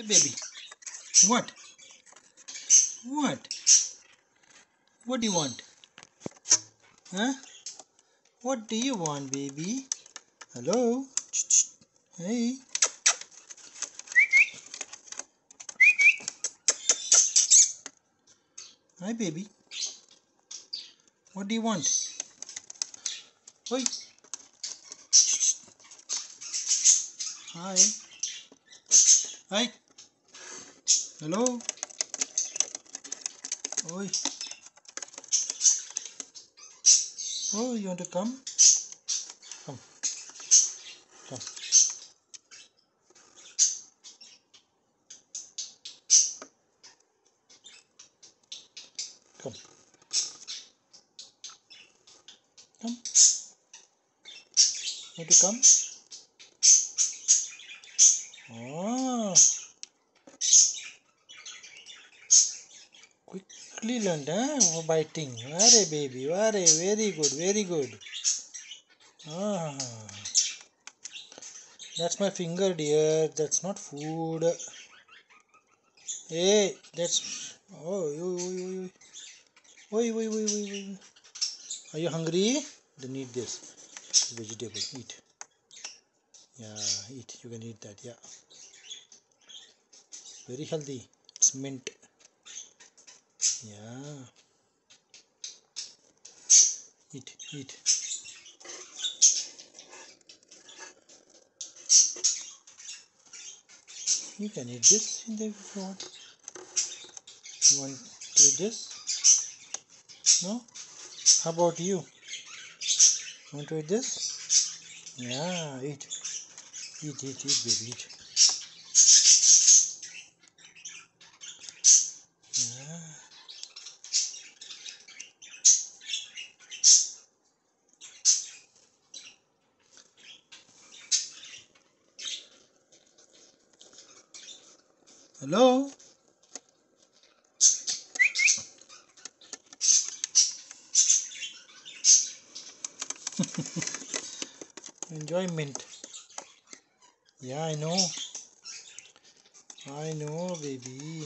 Hey baby, what? What? What do you want? Huh? What do you want, baby? Hello? Hey. Hi, baby. What do you want? Oi. Hi. Hi. Hello? Oi. Oh, you want to come? Come. Come. Come. Come. Want to come? Oh. Quickly learned, huh? For biting. Ware, baby. Ware. Very good. Very good. Ah. That's my finger, dear. That's not food. Hey, that's. Oh, oi. Oi, oi, oi, oi, oi. Are you hungry? Then eat this vegetable. Eat. Yeah, eat. You can eat that. Yeah. Very healthy. It's mint. Yeah. Eat, eat. You can eat this in the if you want. You want to eat this? No? How about you? Want to eat this? Yeah, eat. Eat, baby, eat. Yeah. Hello? Enjoy mint. Yeah, I know, baby.